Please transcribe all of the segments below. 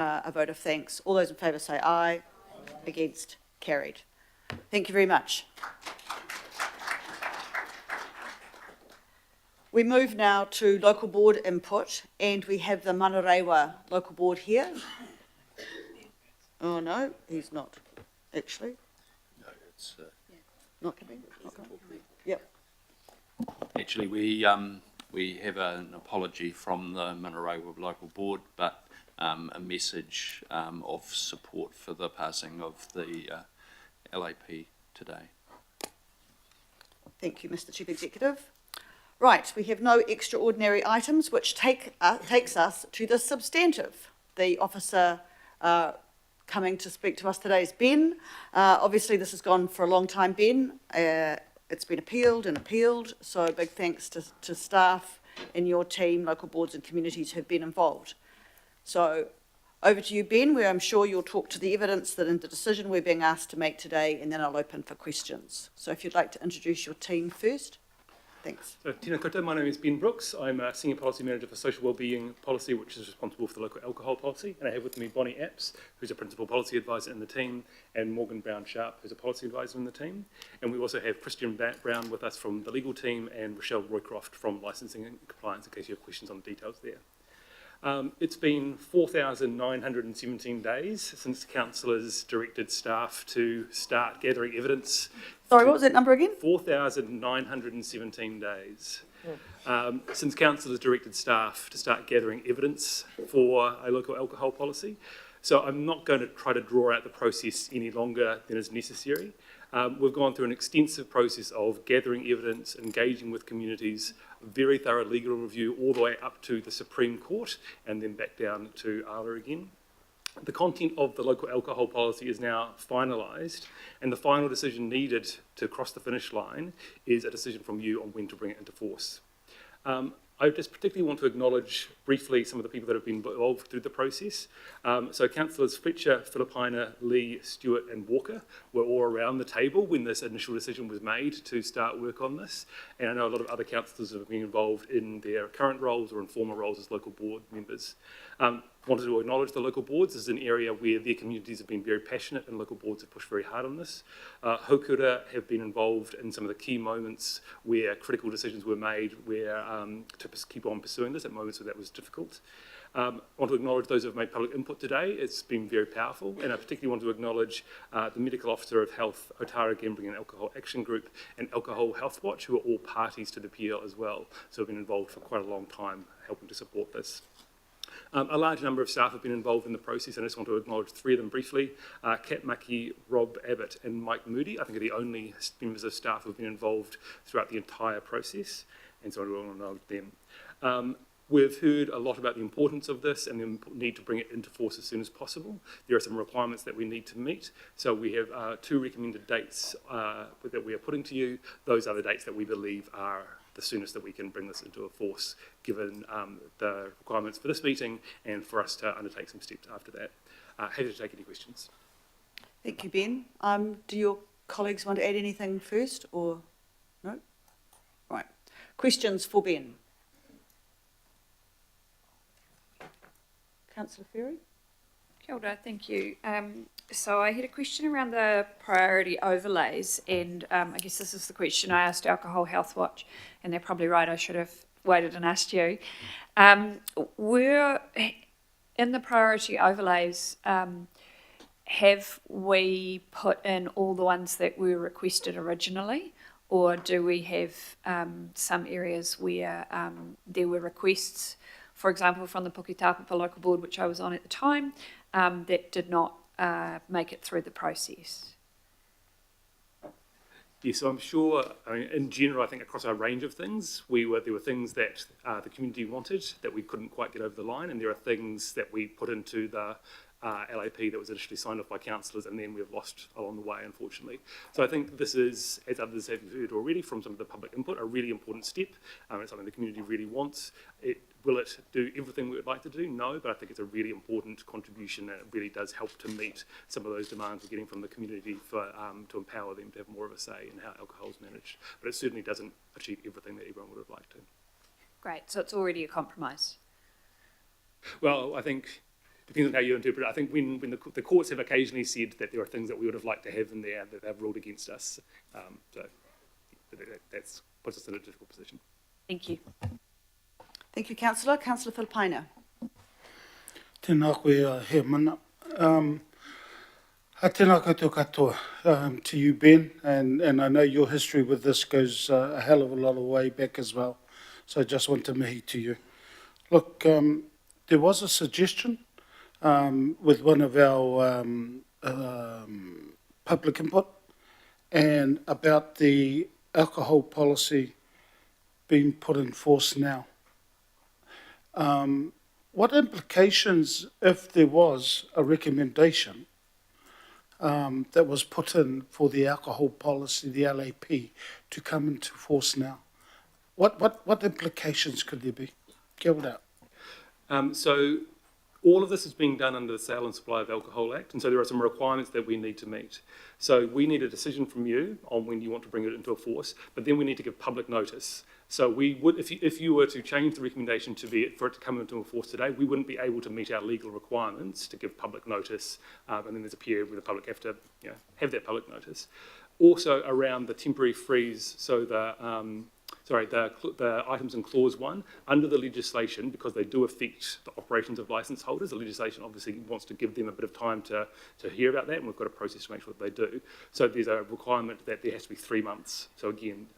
A vote of thanks. All those in favour say aye. Against? Carried. Thank you very much. We move now to local board input, and we have the Manarewa local board here. Oh no, he's not, actually. No, it's Not coming? Not coming? Yep. actually we have an apology from the Manarewa local board, but a message of support for the passing of the LAP today. Thank you, Mr. Chief Executive. Right, we have no extraordinary items, which takes us to the substantive. The officer coming to speak to us today is Ben. Obviously, this has gone for a long time, Ben. It's been appealed and appealed, so a big thanks to staff in your team, local boards and communities who have been involved. So over to you, Ben, where I'm sure you'll talk to the evidence that in the decision we're being asked to make today, and then I'll open for questions. So if you'd like to introduce your team first. Thanks. So, Tina koutou, my name is Ben Brooks. I'm a Senior Policy Manager for Social Wellbeing Policy, which is responsible for the local alcohol policy. And I have with me Bonnie Apps, who's a Principal Policy Advisor in the team, and Morgan Brown-Sharp, who's a Policy Advisor in the team. And we also have Christian Brown with us from the legal team, and Rochelle Roycroft from Licensing and Compliance, in case you have questions on the details there. It's been 4,917 days since councillors directed staff to start gathering evidence. Sorry, what was that number again? 4,917 days since councillors directed staff to start gathering evidence for a local alcohol policy. So I'm not going to try to draw out the process any longer than is necessary. We've gone through an extensive process of gathering evidence, engaging with communities, very thorough legal review all the way up to the Supreme Court and then back down to ALA again. The content of the local alcohol policy is now finalised, and the final decision needed to cross the finish line is a decision from you on when to bring it into force. I just particularly want to acknowledge briefly some of the people that have been involved through the process. So Councillors Fletcher, Philippina, Lee, Stewart and Walker were all around the table when this initial decision was made to start work on this. And I know a lot of other councillors have been involved in their current roles or in former roles as local board members. Wanted to acknowledge the local boards. This is an area where their communities have been very passionate and local boards have pushed very hard on this. Hokura have been involved in some of the key moments where critical decisions were made where to keep on pursuing this at moments where that was difficult. I want to acknowledge those who have made public input today. It's been very powerful, and I particularly want to acknowledge the Medical Officer of Health, Otara Gambling and Alcohol Action Group, and Alcohol Health Watch, who are all parties to the appeal as well, so have been involved for quite a long time helping to support this. A large number of staff have been involved in the process, and I just want to acknowledge three of them briefly. Kat Maki, Rob Abbott and Mike Moody, I think are the only members of staff who have been involved throughout the entire process, and so I want to acknowledge them. We've heard a lot about the importance of this and the need to bring it into force as soon as possible. There are some requirements that we need to meet, so we have two recommended dates that we are putting to you. Those are the dates that we believe are the soonest that we can bring this into a force, given the requirements for this meeting and for us to undertake some steps after that. Happy to take any questions. Thank you, Ben. Do your colleagues want to add anything first, or no? Right. Questions for Ben? Councillor Ferry? Kia ora, thank you. So I had a question around the priority overlays, and I guess this is the question I asked Alcohol Health Watch, and they're probably right, I should have waited and asked you. Were in the priority overlays, have we put in all the ones that were requested originally, or do we have some areas where there were requests, for example, from the Puketapapa local board, which I was on at the time, that did not make it through the process? Yeah, so I'm sure, I mean, in general, I think across our range of things, there were things that the community wanted that we couldn't quite get over the line, and there are things that we put into the LAP that was initially signed off by councillors, and then we've lost along the way, unfortunately. So I think this is, as others have heard already from some of the public input, a really important step. It's something the community really wants. Will it do everything we would like to do? No, but I think it's a really important contribution, and it really does help to meet some of those demands we're getting from the community for to empower them to have more of a say in how alcohol is managed. But it certainly doesn't achieve everything that everyone would have liked to. Great, so it's already a compromise. Well, I think depends on how you interpret it. I think when the courts have occasionally said that there are things that we would have liked to have in there that they've ruled against us. So that puts us in a difficult position. Thank you. Thank you, Councillor. Councillor Filipino. Tēnā koe he mana. Tēnā koutou katoa to you, Ben, and I know your history with this goes a hell of a lot of way back as well. So I just want to mihi to you. Look, there was a suggestion with one of our public input and about the alcohol policy being put in force now. What implications, if there was a recommendation that was put in for the alcohol policy, the LAP, to come into force now? What implications could there be? Kia ora. So all of this is being done under the Sale and Supply of Alcohol Act, and so there are some requirements that we need to meet. So we need a decision from you on when you want to bring it into force, but then we need to give public notice. So we would, if you were to change the recommendation for it to come into force today, we wouldn't be able to meet our legal requirements to give public notice, and then there's a period where the public have to have that public notice. Also around the temporary freeze, so the items in clause 1, under the legislation, because they do affect the operations of licence holders, the legislation obviously wants to give them a bit of time to hear about that, and we've got a process to make sure that they do. So there's a requirement that there has to be 3 months. So again,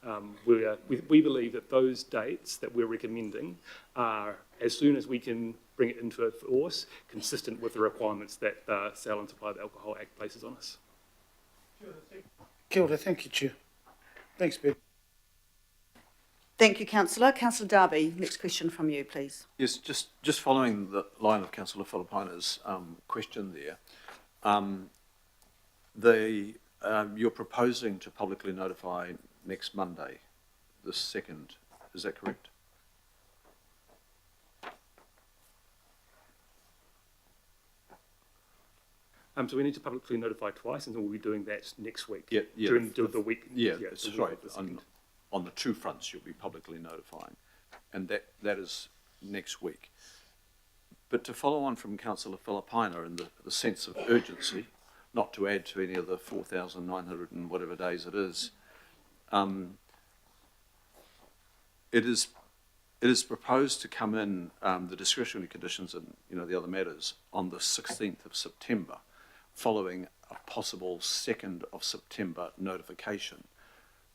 we believe that those dates that we're recommending are, as soon as we can bring it into force, consistent with the requirements that the Sale and Supply of Alcohol Act places on us. Kia ora, thank you, Chair. Thanks, Ben. Thank you, Councillor. Councillor Darby, next question from you, please. Yes, just following the line of Councillor Filipino's question there. You're proposing to publicly notify next Monday, the 2nd. Is that correct? So we need to publicly notify twice, and we'll be doing that next week. Yeah, during the week. Yeah, that's right. On the 2 fronts, you'll be publicly notifying, and that is next week. But to follow on from Councillor Filipino and the sense of urgency, not to add to any of the 4,900 and whatever days it is proposed to come in, the discretionary conditions and the other matters, on the 16th of September, following a possible 2nd of September notification.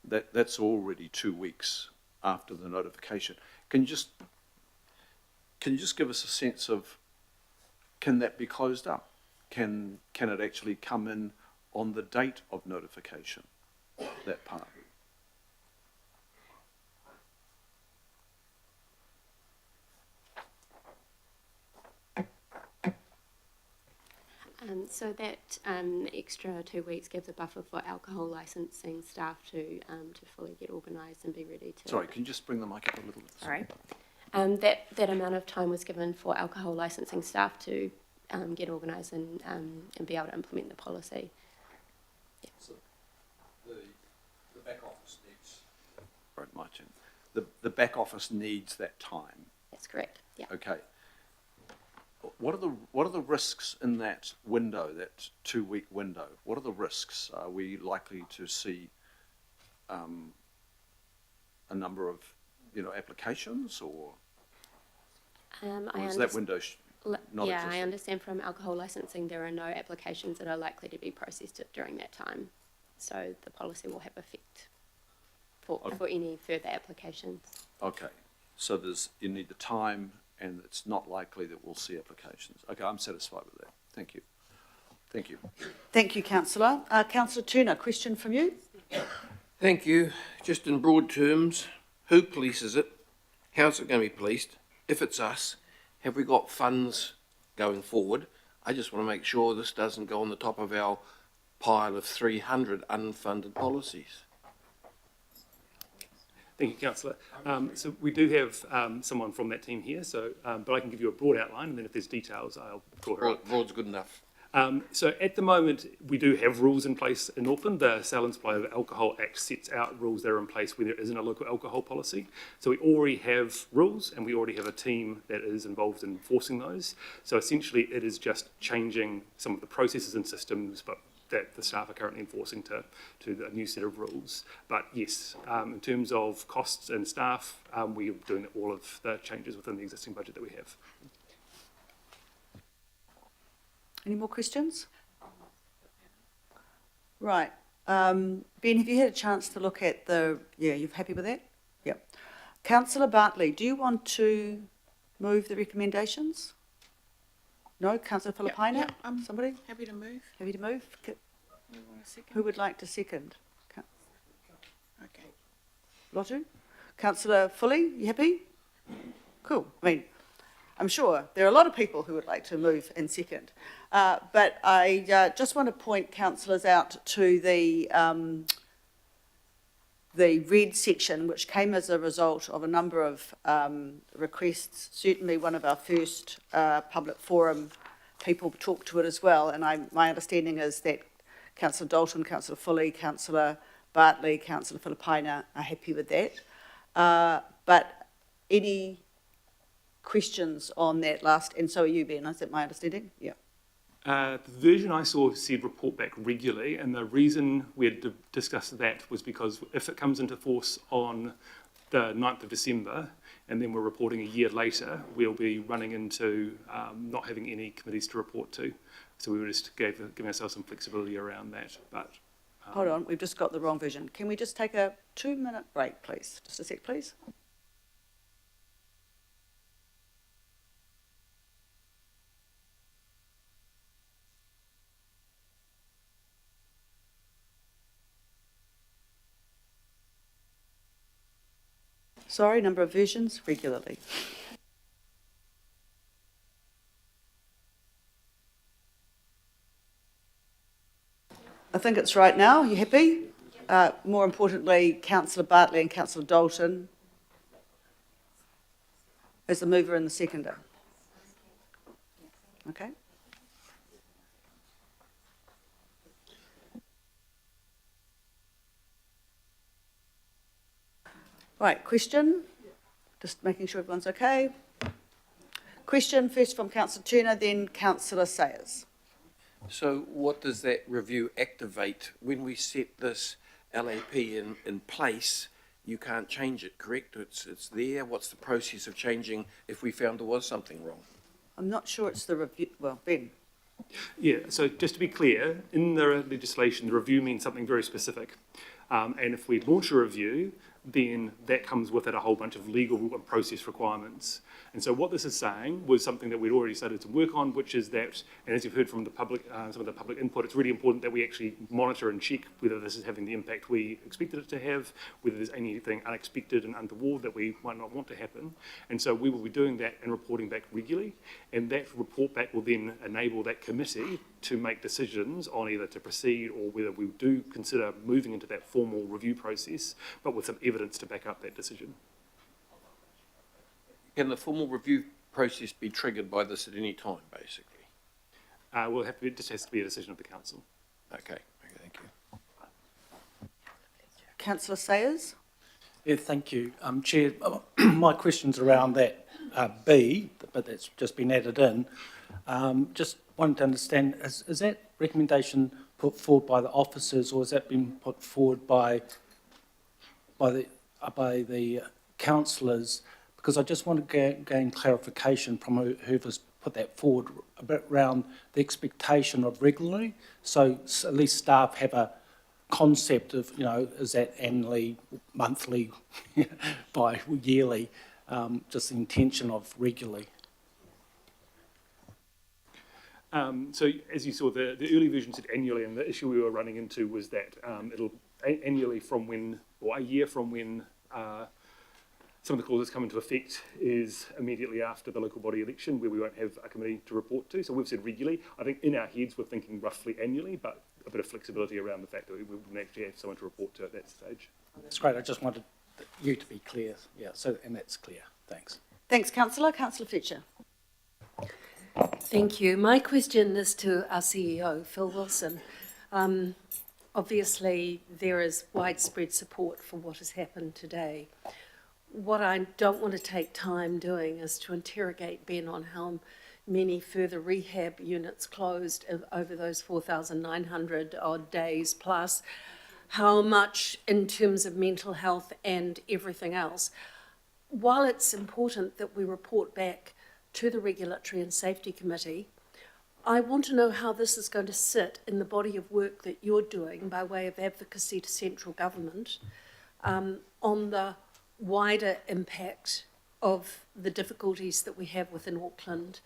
That's already 2 weeks after the notification. Can you just give us a sense of, can that be closed up? Can it actually come in on the date of notification, that part? So that extra 2 weeks gives a buffer for alcohol licensing staff to fully get organised and be ready to... Sorry, can you just bring the mic up a little bit? Sorry. That amount of time was given for alcohol licensing staff to get organised and be able to implement the policy. Yeah. So the back office needs... Right, my turn. The back office needs that time. That's correct, yeah. Okay. What are the risks in that window, that 2-week window? What are the risks? Are we likely to see a number of applications, or is that window not existent? I understand from alcohol licensing there are no applications that are likely to be processed during that time. So the policy will have effect for any further applications. Okay, so you need the time, and it's not likely that we'll see applications. Okay, I'm satisfied with that. Thank you. Thank you. Thank you, Councillor. Councillor Turner, question from you. Thank you. Just in broad terms, who polices it? How's it going to be policed? If it's us, have we got funds going forward? I just want to make sure this doesn't go on the top of our pile of 300 unfunded policies. Thank you, Councillor. So we do have someone from that team here, so but I can give you a broad outline, and then if there's details, I'll draw her up. Broad's good enough. So at the moment, we do have rules in place in Auckland. The Sale and Supply of Alcohol Act sets out rules that are in place when there isn't a local alcohol policy. So we already have rules and we already have a team that is involved in enforcing those. So essentially it is just changing some of the processes and systems but that the staff are currently enforcing to a new set of rules. But yes, in terms of costs and staff, we are doing all of the changes within the existing budget that we have. Any more questions? Right. Ben, have you had a chance to look at you're happy with that? Yep. Councillor Bartley, do you want to move the recommendations? No? Councillor Filipina? Yep, I'm Somebody? happy to move. Happy to move? You want a second? Who would like to second? Okay. Lotu? Councillor Fully, you happy? Cool. I mean, I'm sure there are a lot of people who would like to move in second. But I just want to point councillors out to the red section, which came as a result of a number of requests. Certainly one of our first public forum people talked to it as well. And my understanding is that Councillor Dalton, Councillor Fully, Councillor Bartley, Councillor Filipina are happy with that. But any questions on that last, and so are you, Ben, is that my understanding? Yeah. The version I saw said report back regularly, and the reason we had discussed that was because if it comes into force on the 9th of December, and then we're reporting a year later, we'll be running into not having any committees to report to. So we were just giving ourselves some flexibility around that. But Hold on, we've just got the wrong version. Can we just take a 2-minute break, please? Just a sec, please. Sorry, number of versions, regularly. I think it's right now. You happy? More importantly, Councillor Bartley and Councillor Dalton as the mover and the seconder. Okay. Right, question. Just making sure everyone's okay. Question first from Councillor Turner, then Councillor Sayers. So what does that review activate? When we set this LAP in place, you can't change it, correct? It's there. What's the process of changing if we found there was something wrong? I'm not sure it's the review. Well, Ben. yeah, so just to be clear, in the legislation, the review means something very specific. And if we launch a review, then that comes with it a whole bunch of legal and process requirements. And so what this is saying was something that we'd already started to work on, which is that, and as you've heard from the public, some of the public input, it's really important that we actually monitor and check whether this is having the impact we expected it to have, whether there's anything unexpected and untoward that we might not want to happen. And so we will be doing that and reporting back regularly, and that report back will then enable that committee to make decisions on either to proceed or whether we do consider moving into that formal review process, but with some evidence to back up that decision. Can the formal review process be triggered by this at any time, basically? It just has to be a decision of the council. Okay, thank you. Councillor Sayers? Yeah, thank you. Chair, my question's around that B, but that's just been added in. Just wanted to understand, is that recommendation put forward by the officers, or has that been put forward by the councillors? Because I just want to gain clarification from whoever's put that forward a bit around the expectation of regularly, so at least staff have a concept of, is that annually, monthly, yearly, just the intention of regularly. So as you saw, the early version said annually, and the issue we were running into was that it'll annually from when, or a year from when some of the clauses come into effect is immediately after the local body election, where we won't have a committee to report to. So we've said regularly. I think in our heads we're thinking roughly annually, but a bit of flexibility around the fact that we wouldn't actually have someone to report to at that stage. That's great. I just wanted you to be clear. Yeah, so, and that's clear. Thanks. Thanks, Councillor. Councillor Fletcher. Thank you. My question is to our CEO, Phil Wilson. Obviously, there is widespread support for what has happened today. What I don't want to take time doing is to interrogate Ben on how many further rehab units closed over those 4,900 odd days, plus how much in terms of mental health and everything else. While it's important that we report back to the Regulatory and Safety Committee, I want to know how this is going to sit in the body of work that you're doing by way of advocacy to central government on the wider impact of the difficulties that we have within Auckland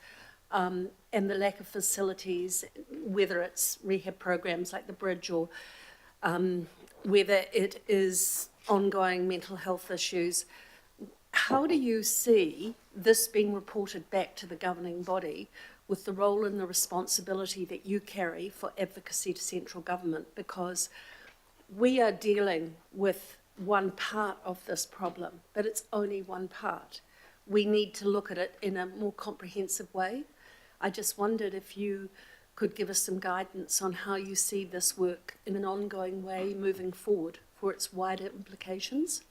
and the lack of facilities, whether it's rehab programs like the Bridge or whether it is ongoing mental health issues. How do you see this being reported back to the governing body with the role and the responsibility that you carry for advocacy to central government? Because we are dealing with one part of this problem, but it's only one part. We need to look at it in a more comprehensive way. I just wondered if you could give us some guidance on how you see this work in an ongoing way moving forward for its wider implications.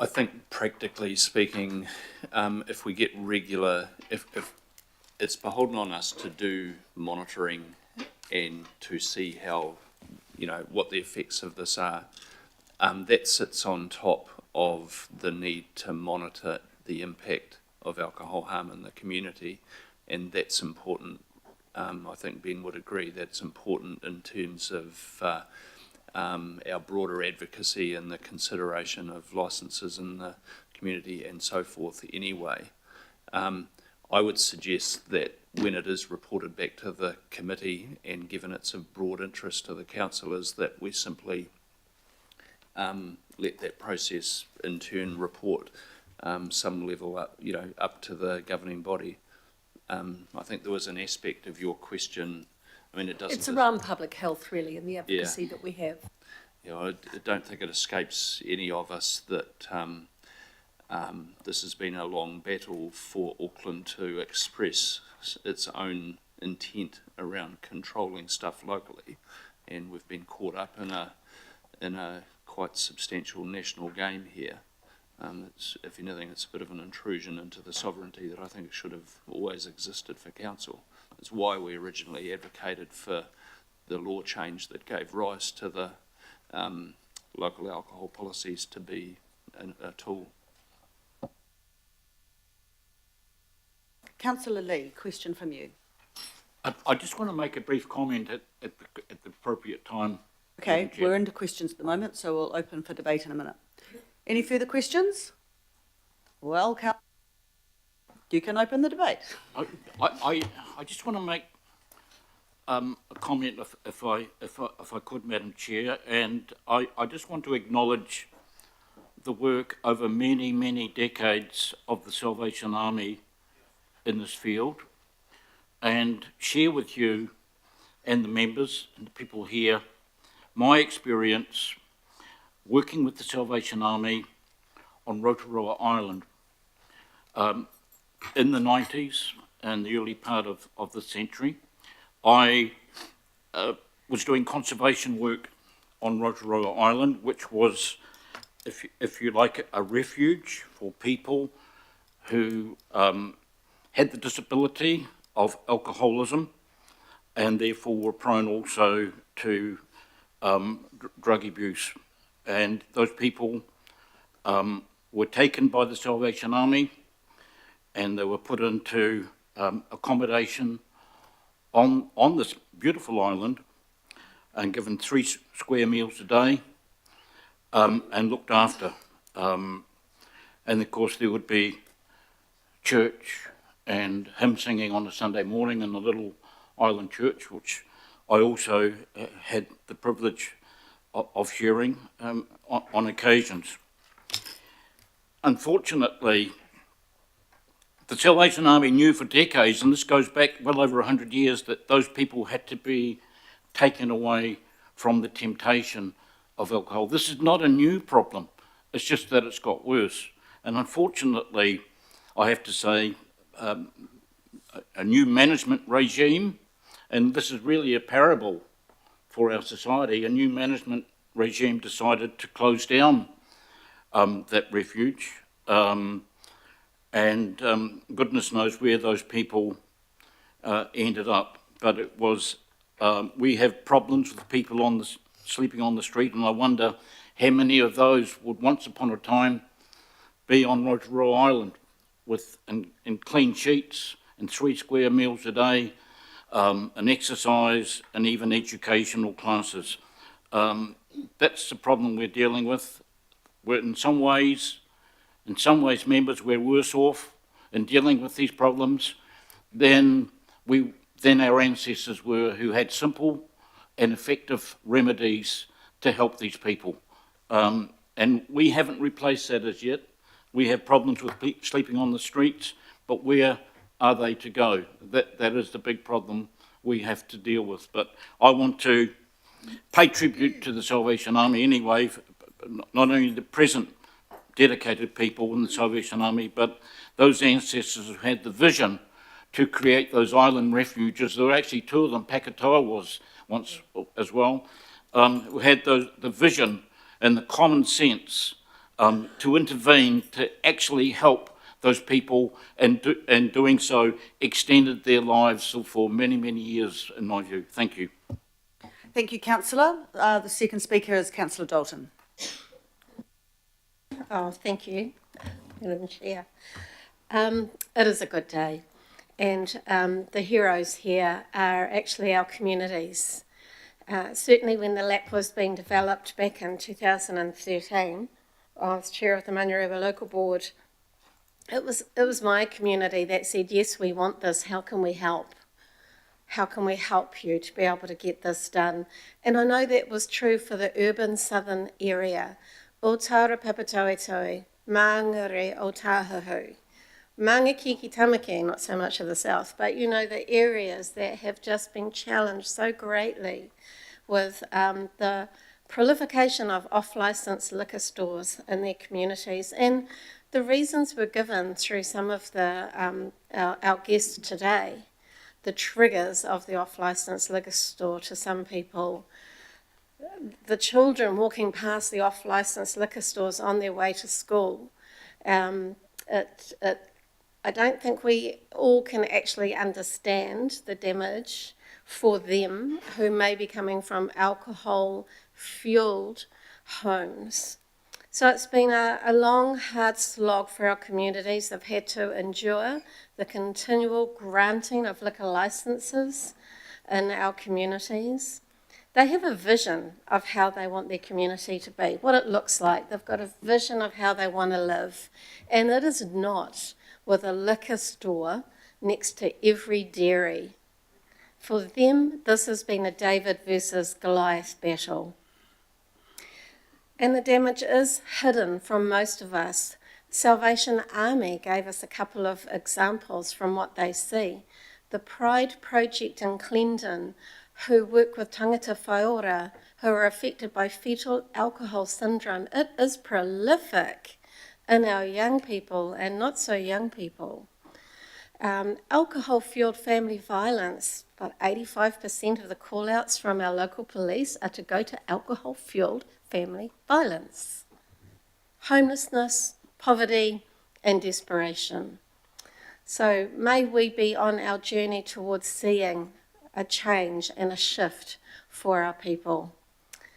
I think practically speaking, if we get regular, if it's beholden on us to do monitoring and to see how, what the effects of this are, that sits on top of the need to monitor the impact of alcohol harm in the community, and that's important. I think Ben would agree that's important in terms of our broader advocacy and the consideration of licences in the community and so forth anyway. I would suggest that when it is reported back to the committee, and given it's of broad interest to the councillors, that we simply let that process in turn report some level up, up to the governing body. I think there was an aspect of your question. I mean, it doesn't. It's around public health, really, and the advocacy that we have. Yeah, I don't think it escapes any of us that this has been a long battle for Auckland to express its own intent around controlling stuff locally, and we've been caught up in a quite substantial national game here. If anything, it's a bit of an intrusion into the sovereignty that I think should have always existed for council. It's why we originally advocated for the law change that gave rise to the local alcohol policies to be a tool. Councillor Lee, question from you. I just want to make a brief comment at the appropriate time. Okay, we're into questions at the moment, so we'll open for debate in a minute. Any further questions? Well, you can open the debate. I just want to make a comment, if I could, Madam Chair, and I just want to acknowledge the work over many decades of the Salvation Army in this field, and share with you and the members and the people here my experience working with the Salvation Army on Rotorua Island in the 90s and the early part of the century. I was doing conservation work on Rotorua Island, which was, if you like, a refuge for people who had the disability of alcoholism and therefore were prone also to drug abuse. And those people were taken by the Salvation Army and they were put into accommodation on this beautiful island and given 3 square meals a day and looked after. And of course there would be church and hymn singing on a Sunday morning in the little island church, which I also had the privilege of sharing on occasions. Unfortunately, the Salvation Army knew for decades, and this goes back well over 100 years, that those people had to be taken away from the temptation of alcohol. This is not a new problem, it's just that it's got worse. And unfortunately, I have to say, a new management regime, and this is really a parable for our society. A new management regime decided to close down that refuge, and goodness knows where those people ended up. But it was, we have problems with people sleeping on the street, and I wonder how many of those would once upon a time be on Rotorua Island with in clean sheets and 3 square meals a day, and exercise and even educational classes. That's the problem we're dealing with. We're in some ways members, we're worse off in dealing with these problems than our ancestors were, who had simple and effective remedies to help these people. And we haven't replaced that as yet. We have problems with sleeping on the streets, but where are they to go? That is the big problem we have to deal with. But I want to pay tribute to the Salvation Army anyway, not only the present dedicated people in the Salvation Army, but those ancestors who had the vision to create those island refuges. There were actually 2 of them. Pakatoa was once as well, who had the vision and the common sense to intervene, to actually help those people, and doing so extended their lives for many, many years, in my view. Thank you. Thank you, Councillor. The second speaker is Councillor Dalton. Oh, thank you, Madam Chair. It is a good day, and the heroes here are actually our communities. Certainly when the LAP was being developed back in 2013, I was chair of the Manurewa Local Board. It was my community that said, yes, we want this, how can we help? How can we help you to be able to get this done? And I know that was true for the urban southern area. Otara Papatoetoe, Mangere o Tāhuhu, Mangakiki Tamaki, not so much of the south, but you know, the areas that have just been challenged so greatly with the proliferation of off-licence liquor stores in their communities. And the reasons were given through some of the our guests today, the triggers of the off-licence liquor store to some people. The children walking past the off-licence liquor stores on their way to school. I don't think we all can actually understand the damage for them who may be coming from alcohol-fueled homes. So it's been a long, hard slog for our communities. They've had to endure the continual granting of liquor licences in our communities. They have a vision of how they want their community to be, what it looks like. They've got a vision of how they want to live. And it is not with a liquor store next to every dairy. For them, this has been a David versus Goliath battle. And the damage is hidden from most of us. Salvation Army gave us a couple of examples from what they see. The Pride Project in Clendon, who work with tangata whaora who are affected by fetal alcohol syndrome. It is prolific in our young people and not so young people. Alcohol-fueled family violence, about 85% of the call-outs from our local police are to go to alcohol-fueled family violence. Homelessness, poverty and desperation. So may we be on our journey towards seeing a change and a shift for our people.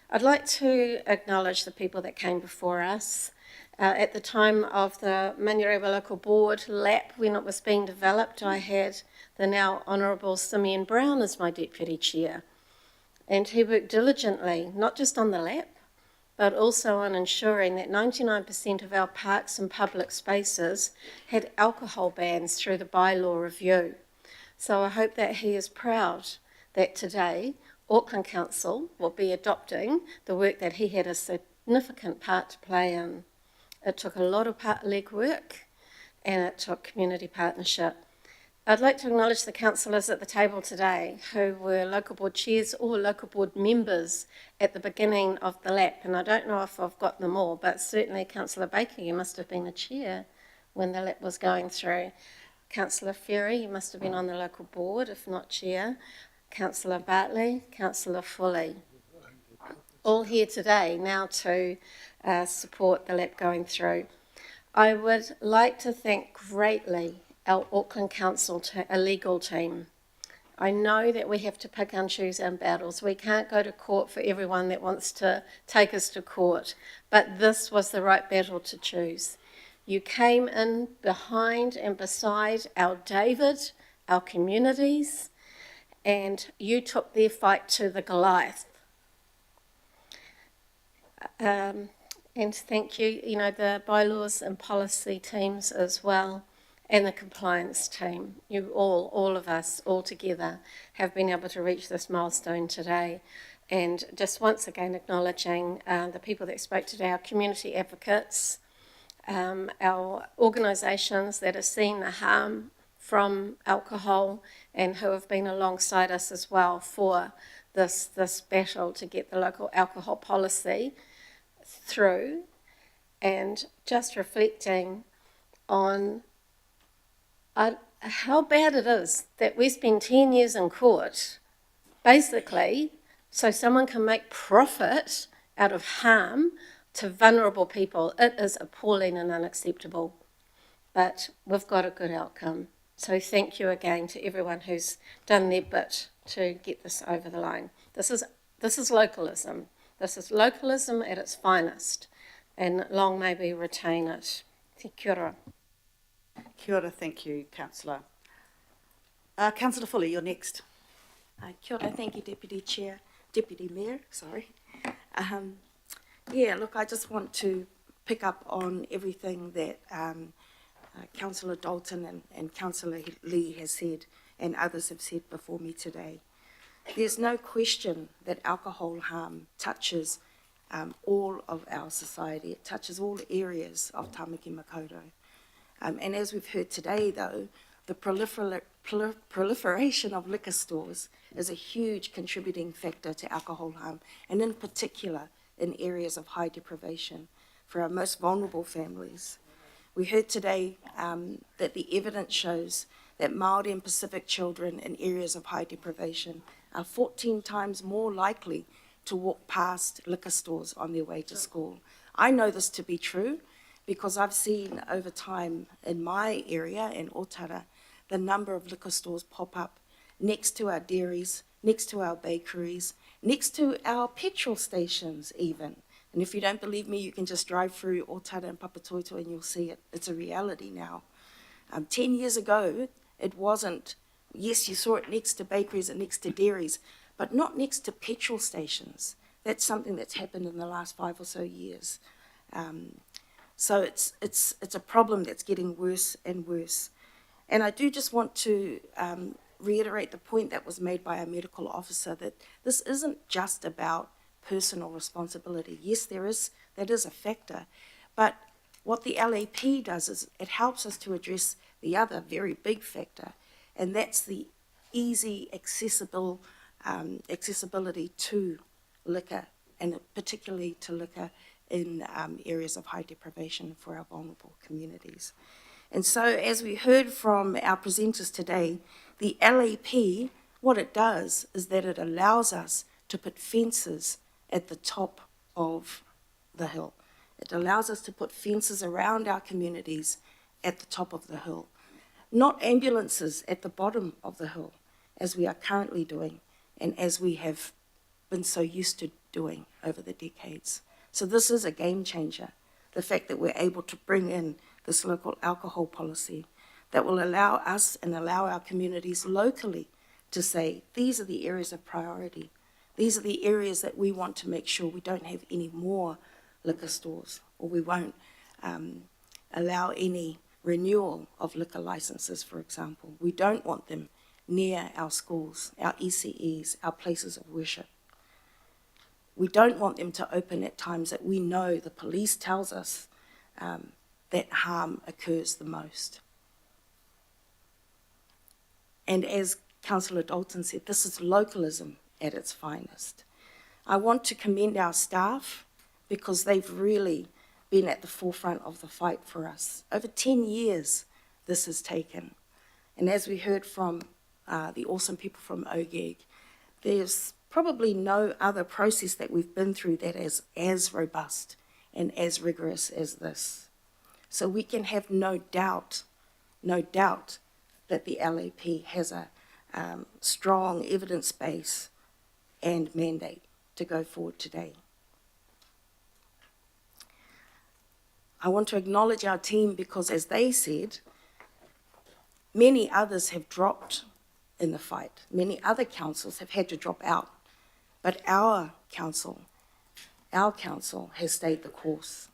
I'd like to acknowledge the people that came before us. At the time of the Manurewa Local Board LAP, when it was being developed, I had the now Honourable Simeon Brown as my Deputy Chair. And he worked diligently, not just on the LAP, but also on ensuring that 99% of our parks and public spaces had alcohol bans through the bylaw review. So I hope that he is proud that today Auckland Council will be adopting the work that he had a significant part to play in. It took a lot of legwork and it took community partnership. I'd like to acknowledge the councillors at the table today who were local board chairs or local board members at the beginning of the LAP, and I don't know if I've got them all, but certainly Councillor Baker, you must have been a chair when the LIP was going through. Councillor Ferry, you must have been on the local board, if not chair. Councillor Bartley, Councillor Foley. All here today now to support the LIP going through. I would like to thank greatly our Auckland Council legal team. I know that we have to pick and choose our battles. We can't go to court for everyone that wants to take us to court, but this was the right battle to choose. You came in behind and beside our David, our communities, and you took their fight to the Goliath. And thank you, the bylaws and policy teams as well, and the compliance team. You all of us, all together, have been able to reach this milestone today. And just once again acknowledging the people that spoke today, our community advocates, our organisations that have seen the harm from alcohol and who have been alongside us as well for this battle to get the local alcohol policy through, and just reflecting on how bad it is that we spend 10 years in court, basically, so someone can make profit out of harm to vulnerable people. It is appalling and unacceptable, but we've got a good outcome. So thank you again to everyone who's done their bit to get this over the line. This is localism. This is localism at its finest, and long may we retain it. Kia ora. Kia ora, thank you, Councillor. Councillor Foley, you're next. Kia ora, thank you, Deputy Mayor, sorry. Yeah, look, I just want to pick up on everything that Councillor Dalton and Councillor Lee has said and others have said before me today. There's no question that alcohol harm touches all of our society. It touches all areas of Tāmaki Makaurau. And as we've heard today, though, the proliferation of liquor stores is a huge contributing factor to alcohol harm, and in particular in areas of high deprivation for our most vulnerable families. We heard today that the evidence shows that Māori and Pacific children in areas of high deprivation are 14 times more likely to walk past liquor stores on their way to school. I know this to be true because I've seen over time in my area, in Otara, the number of liquor stores pop up next to our dairies, next to our bakeries, next to our petrol stations even. And if you don't believe me, you can just drive through Otara and Papatoetoe and you'll see it. It's a reality now. 10 years ago, it wasn't. Yes, you saw it next to bakeries and next to dairies, but not next to petrol stations. That's something that's happened in the last 5 or so years. So it's a problem that's getting worse and worse. And I do just want to reiterate the point that was made by our medical officer, that this isn't just about personal responsibility. Yes, that is a factor, but what the LAP does is it helps us to address the other very big factor, and that's the easy accessibility to liquor, and particularly to liquor in areas of high deprivation for our vulnerable communities. And so, as we heard from our presenters today, the LAP, what it does is that it allows us to put fences at the top of the hill. It allows us to put fences around our communities at the top of the hill, not ambulances at the bottom of the hill, as we are currently doing and as we have been so used to doing over the decades. So this is a game changer, the fact that we're able to bring in this local alcohol policy that will allow us and allow our communities locally to say, these are the areas of priority. These are the areas that we want to make sure we don't have any more liquor stores, or we won't allow any renewal of liquor licenses, for example. We don't want them near our schools, our ECEs, our places of worship. We don't want them to open at times that we know the police tells us that harm occurs the most. And as Councillor Dalton said, this is localism at its finest. I want to commend our staff because they've really been at the forefront of the fight for us. Over 10 years this has taken. And as we heard from the awesome people from OGEG, there's probably no other process that we've been through that is as robust and as rigorous as this. So we can have no doubt that the LAP has a strong evidence base and mandate to go forward today. I want to acknowledge our team because, as they said, many others have dropped in the fight. Many other councils have had to drop out. But our council has stayed the course.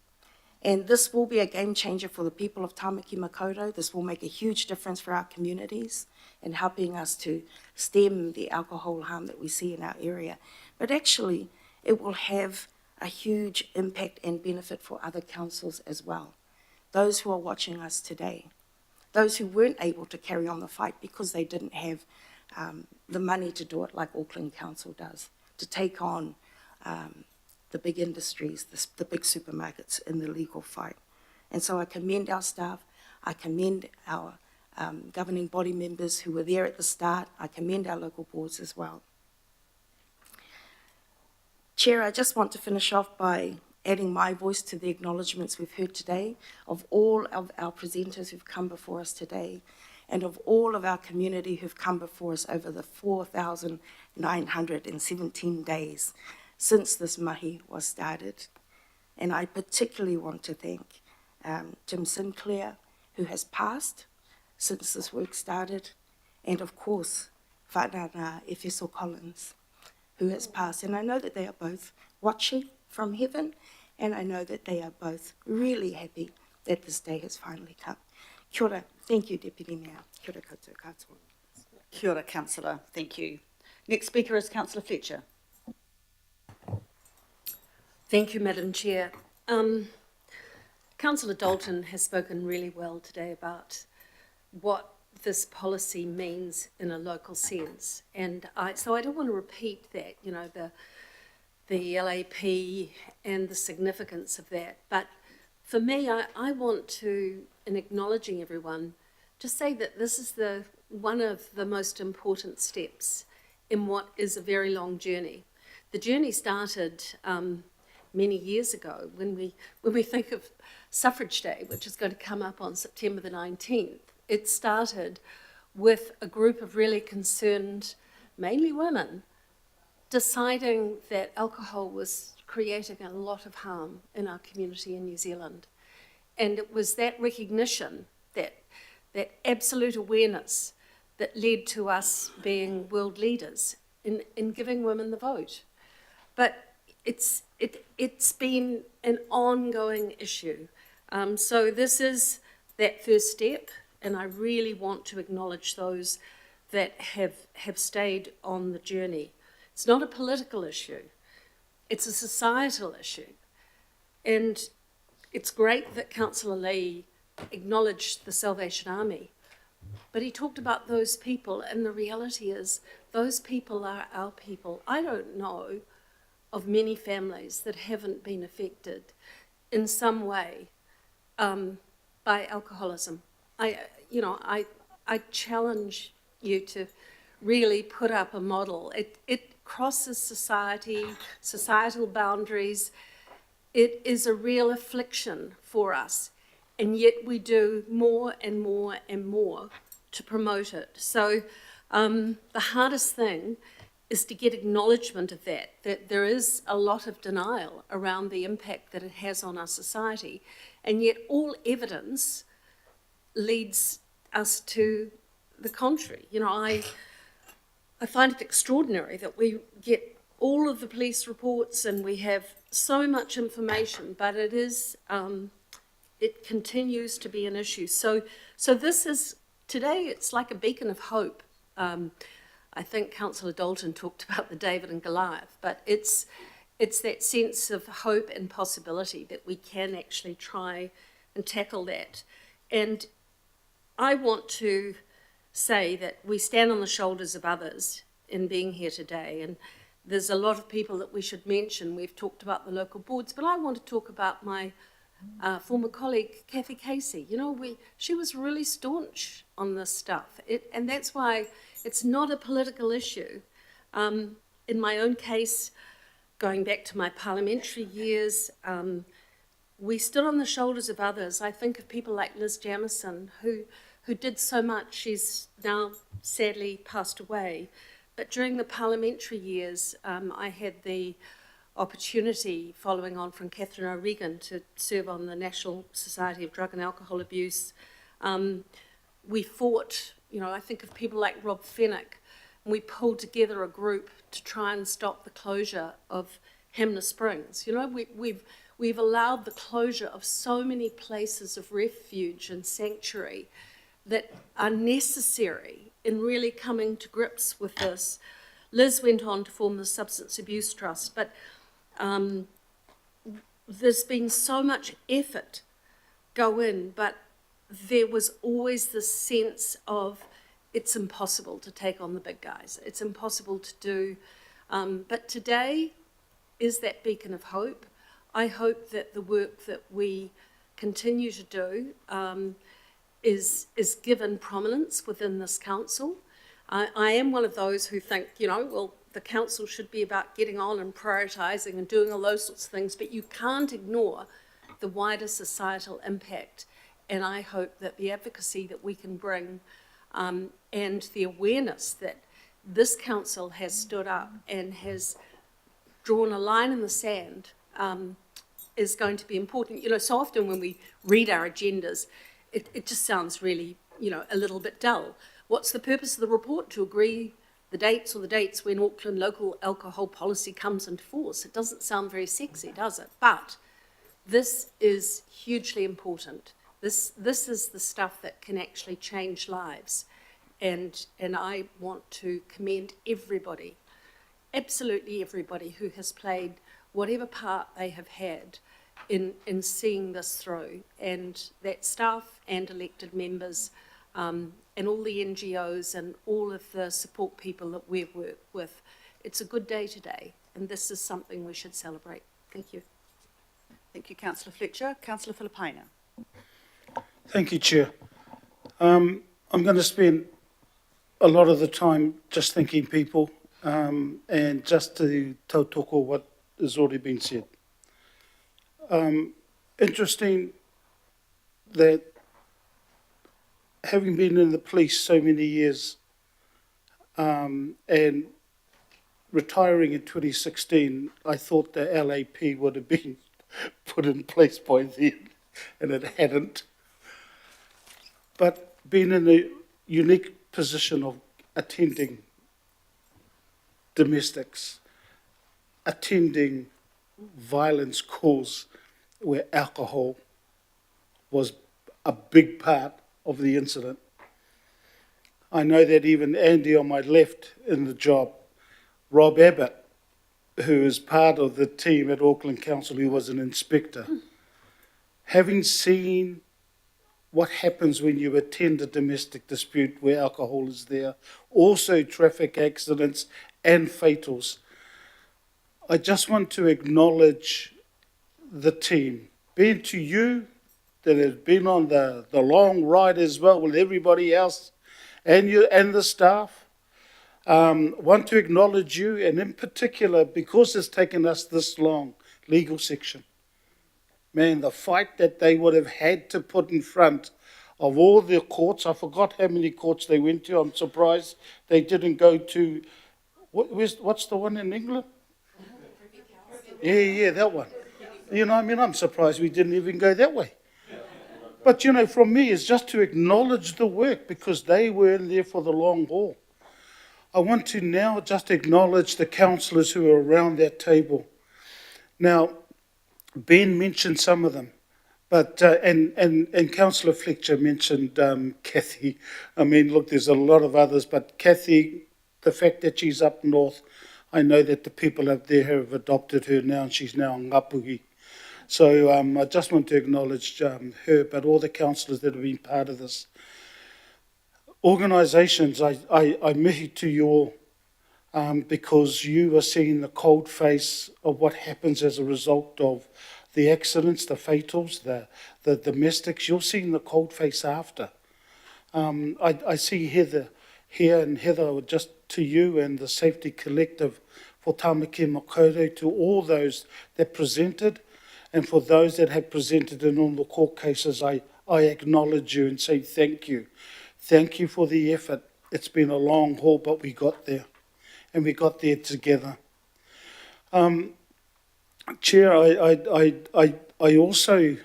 And this will be a game changer for the people of Tamaki Makaurau. This will make a huge difference for our communities in helping us to stem the alcohol harm that we see in our area. But actually, it will have a huge impact and benefit for other councils as well. Those who are watching us today, those who weren't able to carry on the fight because they didn't have the money to do it like Auckland Council does, to take on the big industries, the big supermarkets in the legal fight. And so I commend our staff, I commend our governing body members who were there at the start, I commend our local boards as well. Chair, I just want to finish off by adding my voice to the acknowledgements we've heard today of all of our presenters who've come before us today and of all of our community who've come before us over the 4,917 days since this mahi was started. And I particularly want to thank Jim Sinclair, who has passed since this work started, and of course, Whanana Efeso Collins, who has passed. And I know that they are both watching from heaven, and I know that they are both really happy that this day has finally come. Kia ora. Thank you, Deputy Mayor. Kia ora koutou katoa. Kia ora, Councillor. Thank you. Next speaker is Councillor Fletcher. Thank you, Madam Chair. Councillor Dalton has spoken really well today about what this policy means in a local sense. And so I don't want to repeat that, you know, the LAP and the significance of that. But for me, I want to, in acknowledging everyone, just say that this is one of the most important steps in what is a very long journey. The journey started many years ago when we think of Suffrage Day, which is going to come up on September the 19th. It started with a group of really concerned, mainly women, deciding that alcohol was creating a lot of harm in our community in New Zealand. And it was that recognition, that absolute awareness that led to us being world leaders in giving women the vote. But it's been an ongoing issue. So this is that first step, and I really want to acknowledge those that have stayed on the journey. It's not a political issue, it's a societal issue. And it's great that Councillor Lee acknowledged the Salvation Army, but he talked about those people, and the reality is those people are our people. I don't know of many families that haven't been affected in some way by alcoholism. I challenge you to really put up a model. It crosses societal boundaries. It is a real affliction for us, and yet we do more and more and more to promote it. So the hardest thing is to get acknowledgement of that there is a lot of denial around the impact that it has on our society, and yet all evidence leads us to the contrary. You know, I find it extraordinary that we get all of the police reports and we have so much information, but it continues to be an issue. So this is, today it's like a beacon of hope. I think Councillor Dalton talked about the David and Goliath, but it's that sense of hope and possibility that we can actually try and tackle that. And I want to say that we stand on the shoulders of others in being here today, and there's a lot of people that we should mention. We've talked about the local boards, but I want to talk about my former colleague Kathy Casey. You know, she was really staunch on this stuff. And that's why it's not a political issue. In my own case, going back to my parliamentary years, we stood on the shoulders of others. I think of people like Liz Jamieson, who did so much. She's now sadly passed away. But during the parliamentary years, I had the opportunity, following on from Catherine O'Regan, to serve on the National Society of Drug and Alcohol Abuse. We fought, you know, I think of people like Rob Fennick, and we pulled together a group to try and stop the closure of Hamner Springs. You know, we've allowed the closure of so many places of refuge and sanctuary that are necessary in really coming to grips with this. Liz went on to form the Substance Abuse Trust, but there's been so much effort go in, but there was always this sense of it's impossible to take on the big guys. It's impossible to do. But today is that beacon of hope. I hope that the work that we continue to do is given prominence within this council. I am one of those who think, you know, well, the council should be about getting on and prioritising and doing all those sorts of things, but you can't ignore the wider societal impact. And I hope that the advocacy that we can bring and the awareness that this council has stood up and has drawn a line in the sand is going to be important. You know, so often when we read our agendas, it just sounds really, you know, a little bit dull. What's the purpose of the report? To agree the dates when Auckland local alcohol policy comes into force. It doesn't sound very sexy, does it? But this is hugely important. This is the stuff that can actually change lives. And I want to commend everybody, absolutely everybody who has played whatever part they have had in seeing this through, and that staff and elected members and all the NGOs and all of the support people that we've worked with. It's a good day today, and this is something we should celebrate. Thank you. Thank you, Councillor Fletcher. Councillor Filipina. Thank you, Chair. I'm going to spend a lot of the time just thanking people and just to tautoko what has already been said. Interesting that having been in the police so many years and retiring in 2016, I thought the LAP would have been put in place by then, and it hadn't. But being in a unique position of attending domestics, attending violence calls where alcohol was a big part of the incident. I know that even Andy on my left in the job, Rob Abbott, who is part of the team at Auckland Council, who was an inspector, having seen what happens when you attend a domestic dispute where alcohol is there, also traffic accidents and fatals. I just want to acknowledge the team, being to you that has been on the long ride as well with everybody else and you and the staff. Want to acknowledge you, and in particular, because it's taken us this long, legal section. Man, the fight that they would have had to put in front of all the courts, I forgot how many courts they went to. I'm surprised they didn't go to, what's the one in England? Yeah, that one. You know, I mean, I'm surprised we didn't even go that way. But, you know, from me, it's just to acknowledge the work because they were in there for the long haul. I want to now just acknowledge the councillors who are around that table. Now, Ben mentioned some of them, but and Councillor Fletcher mentioned Kathy. I mean, look, there's a lot of others, but Kathy, the fact that she's up north, I know that the people up there have adopted her now, and she's now in Ngapuhi. So I just want to acknowledge her, but all the councillors that have been part of this. Organisations, I mihi to you all because you are seeing the cold face of what happens as a result of the accidents, the fatals, the domestics. You'll see in the cold face after. I see Heather here, and Heather, just to you and the Safety Collective, for Tamaki Makaurau, to all those that presented, and for those that have presented in all the court cases, I acknowledge you and say thank you. Thank you for the effort. It's been a long haul, but we got there, and we got there together. Chair, I also,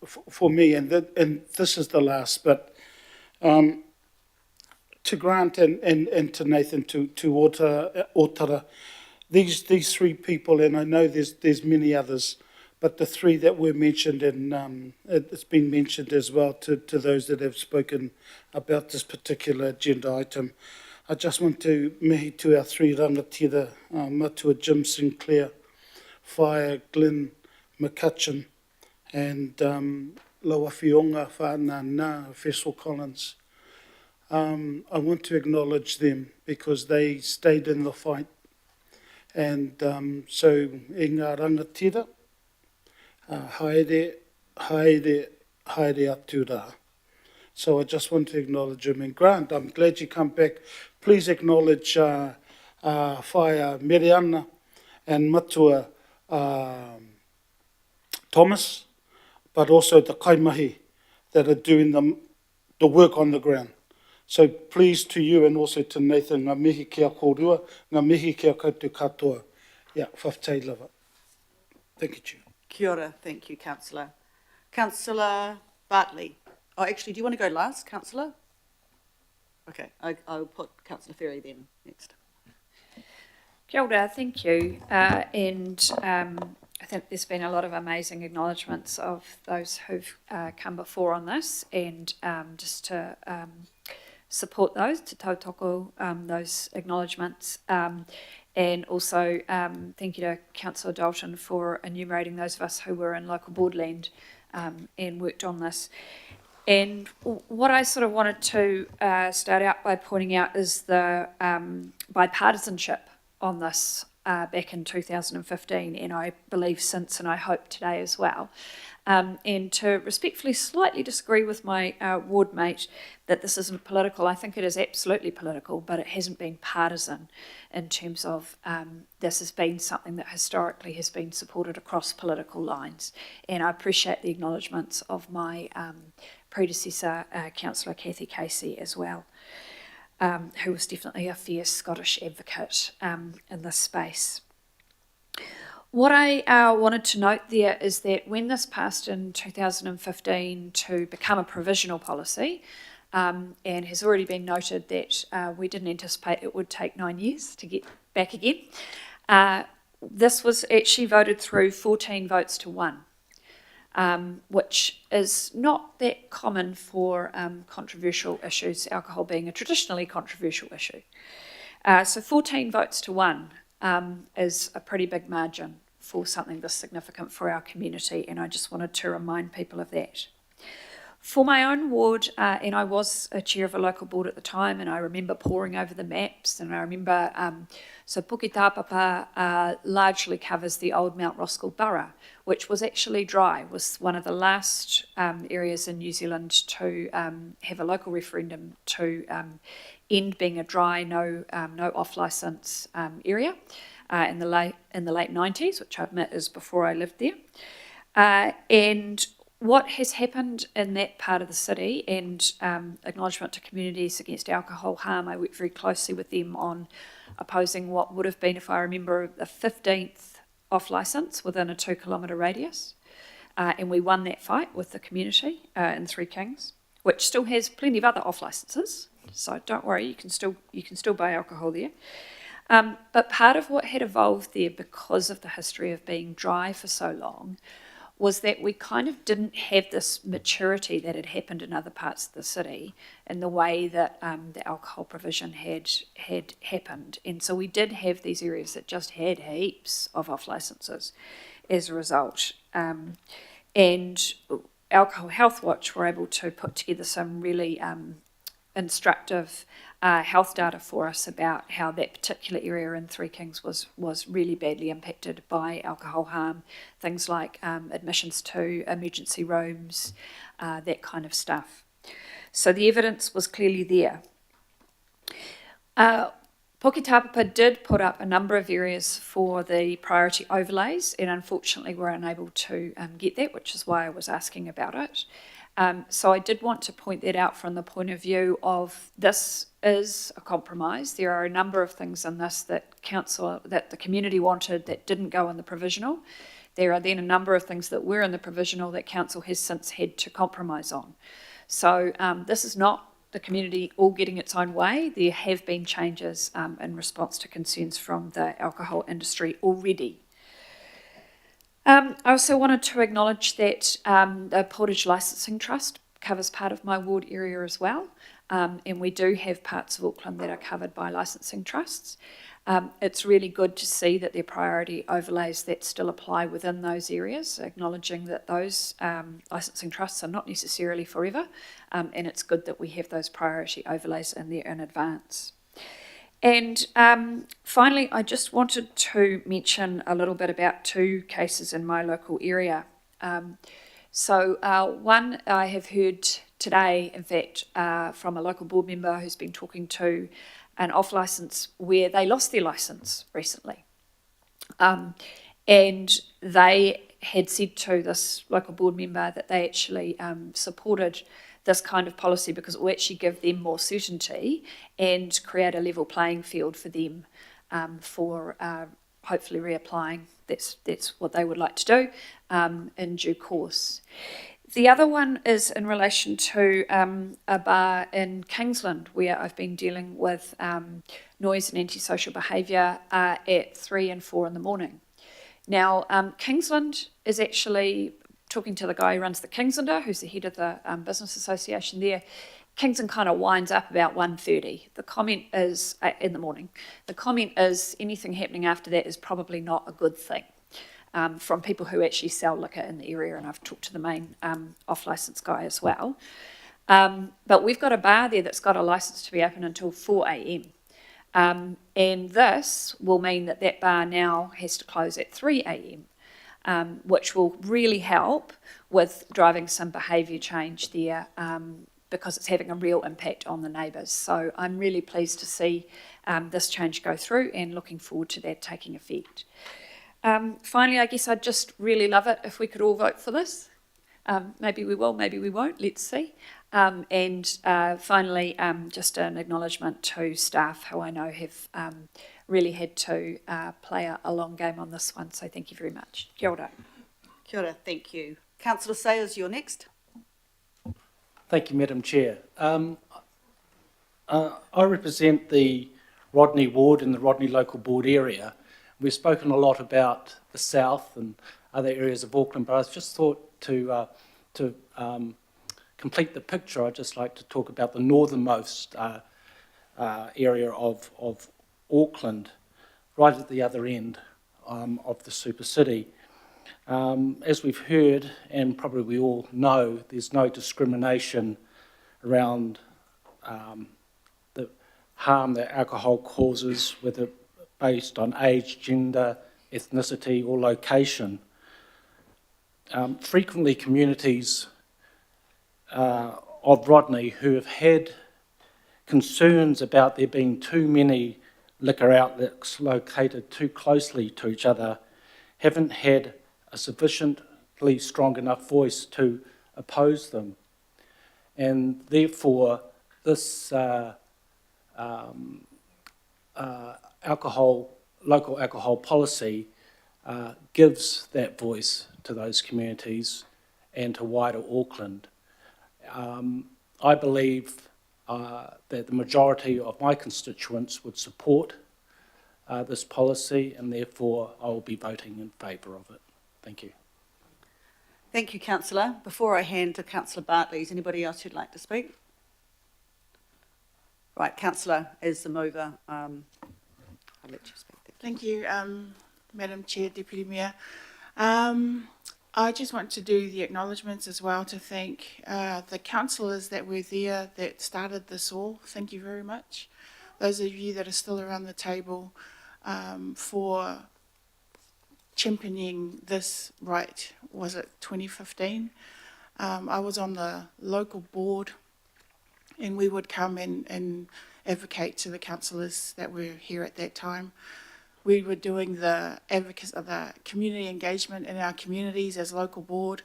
for me, and this is the last, but to Grant and to Nathan, to Otara, these three people, and I know there's many others, but the three that were mentioned, and it's been mentioned as well to those that have spoken about this particular agenda item. I just want to mihi to our three rangatira, Matua Jim Sinclair, Whaia Glenn McCutcheon, and Lawawhionga Whānā Nā Vessel Collins. I want to acknowledge them because they stayed in the fight. And so, e ngā rangatira, haere atu rā. So I just want to acknowledge him. And Grant, I'm glad you come back. Please acknowledge Whaia Meriana and Matua Thomas, but also the kaimahi that are doing the work on the ground. So please to you and also to Nathan, ngā mihi kia kōrua, ngā mihi kia koutou katoa. Yeah, whawhtei lava. Thank you, Chair. Kia ora, thank you, Councillor. Councillor Bartley. Oh, actually, do you want to go last, Councillor? Okay, I'll put Councillor Ferry then next. Kia ora, thank you. I think there's been a lot of amazing acknowledgements of those who've come before on this, and just to support those, to tautoko those acknowledgements. And also thank you to Councillor Dalton for enumerating those of us who were in local board land and worked on this. And what I sort of wanted to start out by pointing out is the bipartisanship on this back in 2015, and I believe since, and I hope today as well. And to respectfully slightly disagree with my ward mate that this isn't political. I think it is absolutely political, but it hasn't been partisan in terms of this has been something that historically has been supported across political lines. And I appreciate the acknowledgements of my predecessor, Councillor Cathy Casey, as well, who was definitely a fierce Scottish advocate in this space. What I wanted to note there is that when this passed in 2015 to become a provisional policy, and has already been noted that we didn't anticipate it would take 9 years to get back again, this was actually voted through 14 votes to 1, which is not that common for controversial issues, alcohol being a traditionally controversial issue. So 14 votes to 1 is a pretty big margin for something this significant for our community, and I just wanted to remind people of that. For my own ward, and I was a chair of a local board at the time, and I remember poring over the maps, and I remember, so Puketapapa largely covers the old Mount Roskill borough, which was actually dry, was one of the last areas in New Zealand to have a local referendum to end being a dry, no off-licence area in the late 90s, which I admit is before I lived there. And what has happened in that part of the city, and acknowledgement to Communities Against Alcohol Harm, I worked very closely with them on opposing what would have been, if I remember, the 15th off-licence within a 2-kilometre radius. And we won that fight with the community in Three Kings, which still has plenty of other off-licences. So don't worry, you can still buy alcohol there. But part of what had evolved there, because of the history of being dry for so long, was that we kind of didn't have this maturity that had happened in other parts of the city in the way that the alcohol provision had happened. And so we did have these areas that just had heaps of off-licences as a result. And Alcohol Health Watch were able to put together some really instructive health data for us about how that particular area in Three Kings was really badly impacted by alcohol harm, things like admissions to emergency rooms, that kind of stuff. So the evidence was clearly there. Poki Tāpapa did put up a number of areas for the priority overlays, and unfortunately we're unable to get that, which is why I was asking about it. So I did want to point that out from the point of view of this is a compromise. There are a number of things in this that the community wanted that didn't go in the provisional. There are then a number of things that were in the provisional that council has since had to compromise on. So this is not the community all getting its own way. There have been changes in response to concerns from the alcohol industry already. I also wanted to acknowledge that the Portage Licensing Trust covers part of my ward area as well, and we do have parts of Auckland that are covered by licensing trusts. It's really good to see that there are priority overlays that still apply within those areas, acknowledging that those licensing trusts are not necessarily forever, and it's good that we have those priority overlays in there in advance. And finally, I just wanted to mention a little bit about two cases in my local area. One I have heard today, in fact, from a local board member who's been talking to an off-licence where they lost their licence recently. And they had said to this local board member that they actually supported this kind of policy because it will actually give them more certainty and create a level playing field for them for hopefully reapplying. That's what they would like to do in due course. The other one is in relation to a bar in Kingsland where I've been dealing with noise and antisocial behaviour at 3 and 4 in the morning. Now, Kingsland is actually, talking to the guy who runs the Kingslander, who's the head of the business association there, Kingsland kind of winds up about 1:30. The comment is, in the morning, the comment is anything happening after that is probably not a good thing. From people who actually sell liquor in the area, and I've talked to the main off-licence guy as well. But we've got a bar there that's got a licence to be open until 4 a.m. And this will mean that that bar now has to close at 3 a.m, which will really help with driving some behaviour change there because it's having a real impact on the neighbours. So I'm really pleased to see this change go through and looking forward to that taking effect. Finally, I guess I'd just really love it if we could all vote for this. Maybe we will, maybe we won't, let's see. And finally, just an acknowledgement to staff who I know have really had to play a long game on this one, so thank you very much. Kia ora. Kia ora, thank you. Councillor Sayers, you're next. Thank you, Madam Chair. I represent the Rodney ward in the Rodney local board area. We've spoken a lot about the south and other areas of Auckland, but I just thought to complete the picture, I'd just like to talk about the northernmost area of Auckland, right at the other end of the super city. As we've heard, and probably we all know, there's no discrimination around the harm that alcohol causes, whether based on age, gender, ethnicity or location. Frequently communities of Rodney who have had concerns about there being too many liquor outlets located too closely to each other haven't had a sufficiently strong enough voice to oppose them. And therefore, this local alcohol policy gives that voice to those communities and to wider Auckland. I believe that the majority of my constituents would support this policy, and therefore I will be voting in favour of it. Thank you. Thank you, Councillor. Before I hand to Councillor Bartley, is anybody else who'd like to speak? Right, Councillor, as the mover, I'll let you speak. Thank you, Madam Chair, Deputy Mayor. I just want to do the acknowledgements as well to thank the councillors that were there that started this all. Thank you very much. Those of you that are still around the table for championing this right, was it 2015? I was on the local board and we would come and advocate to the councillors that were here at that time. We were doing the advocacy of the community engagement in our communities as local board,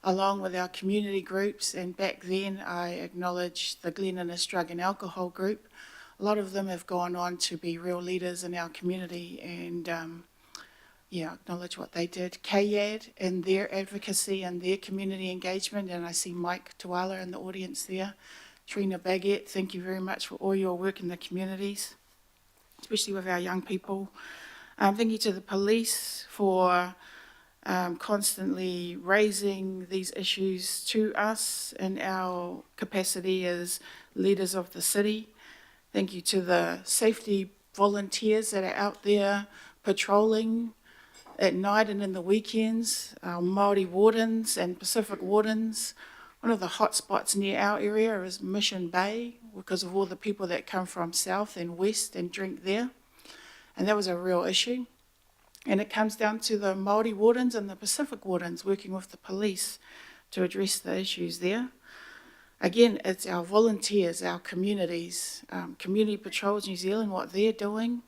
along with our community groups. And back then, I acknowledged the Glen Innes Drug and Alcohol Group. A lot of them have gone on to be real leaders in our community, and acknowledge what they did. KYAD and their advocacy and their community engagement, and I see Mike Tuala in the audience there. Trina Baguette, thank you very much for all your work in the communities, especially with our young people. Thank you to the police for constantly raising these issues to us in our capacity as leaders of the city. Thank you to the safety volunteers that are out there patrolling at night and in the weekends, our Māori wardens and Pacific wardens. One of the hot spots near our area is Mission Bay because of all the people that come from south and west and drink there. And that was a real issue. And it comes down to the Māori wardens and the Pacific wardens working with the police to address the issues there. Again, it's our volunteers, our communities, Community Patrols New Zealand, what they're doing.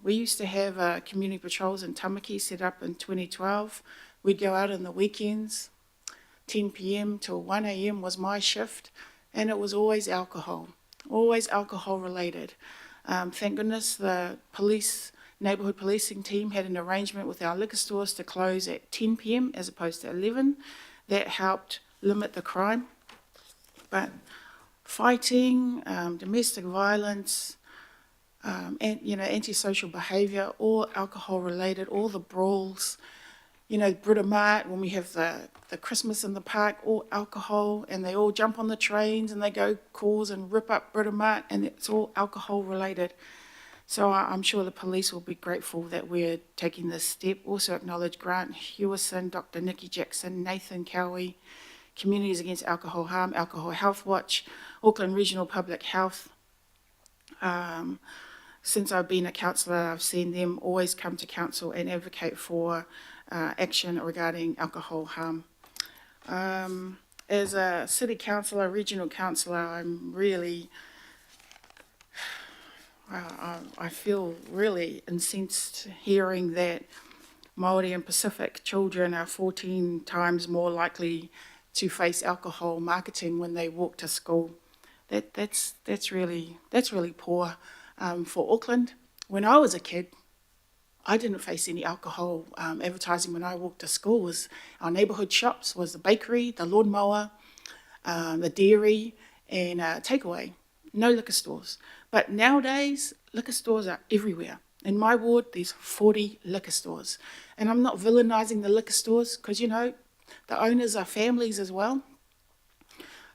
We used to have community patrols in Tamaki set up in 2012. We'd go out on the weekends, 10 p.m. till 1 a.m. was my shift, and it was always alcohol related. Thank goodness the neighbourhood policing team had an arrangement with our liquor stores to close at 10 p.m. as opposed to 11. That helped limit the crime. But fighting, domestic violence, and antisocial behaviour, all alcohol related, all the brawls, Britomart, when we have the Christmas in the park, all alcohol, and they all jump on the trains and they go cause and rip up Britomart, and it's all alcohol related. So I'm sure the police will be grateful that we're taking this step. Also acknowledge Grant Hewison, Dr. Nikki Jackson, Nathan Cowie, Communities Against Alcohol Harm, Alcohol Health Watch, Auckland Regional Public Health. Since I've been a councillor, I've seen them always come to council and advocate for action regarding alcohol harm. As a city councillor, regional councillor, I'm really, I feel really incensed hearing that Māori and Pacific children are 14 times more likely to face alcohol marketing when they walk to school. That's really poor for Auckland. When I was a kid, I didn't face any alcohol advertising when I walked to school. Was our neighbourhood shops, was the bakery, the lawnmower, the dairy, and takeaway. No liquor stores. But nowadays, liquor stores are everywhere. In my ward, there's 40 liquor stores. And I'm not villainising the liquor stores because, the owners are families as well.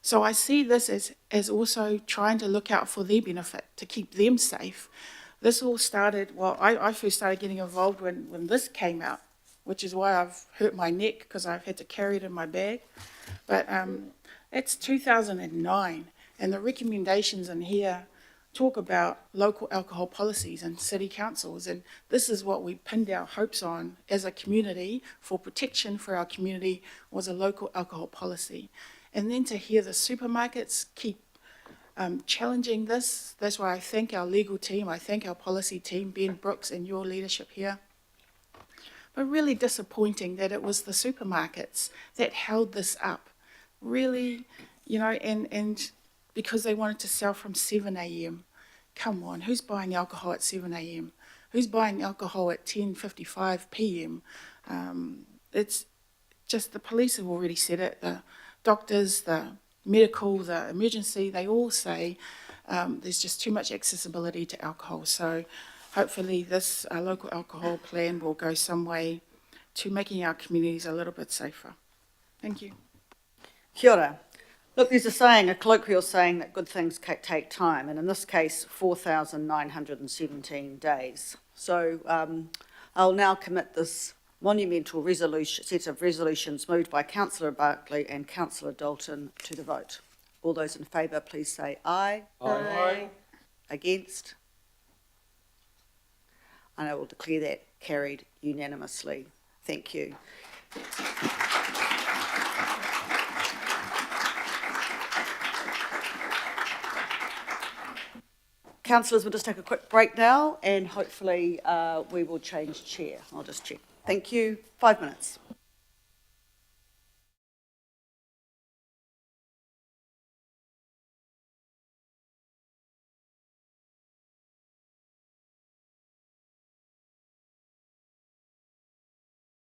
So I see this as also trying to look out for their benefit, to keep them safe. This all started, I first started getting involved when this came out, which is why I've hurt my neck because I've had to carry it in my bag. But it's 2009, and the recommendations in here talk about local alcohol policies and city councils, and this is what we pinned our hopes on as a community for protection for our community was a local alcohol policy. And then to hear the supermarkets keep challenging this, that's why I thank our legal team, I thank our policy team, Ben Brooks and your leadership here. But really disappointing that it was the supermarkets that held this up. Really, and because they wanted to sell from 7 a.m. Come on, who's buying alcohol at 7 a.m.? Who's buying alcohol at 10:55 p.m.? It's just the police have already said it. The doctors, the medical, the emergency, they all say there's just too much accessibility to alcohol. So hopefully this local alcohol plan will go some way to making our communities a little bit safer. Thank you. Kia ora. Look, there's a colloquial saying that good things take time, and in this case, 4,917 days. So I'll now commit this monumental resolution, set of resolutions moved by Councillor Bartley and Councillor Dalton to the vote. All those in favour, please say aye. Aye. Against? And I will declare that carried unanimously. Thank you. Councillors, we'll just take a quick break now and hopefully we will change chair. I'll just check. Thank you. 5 minutes.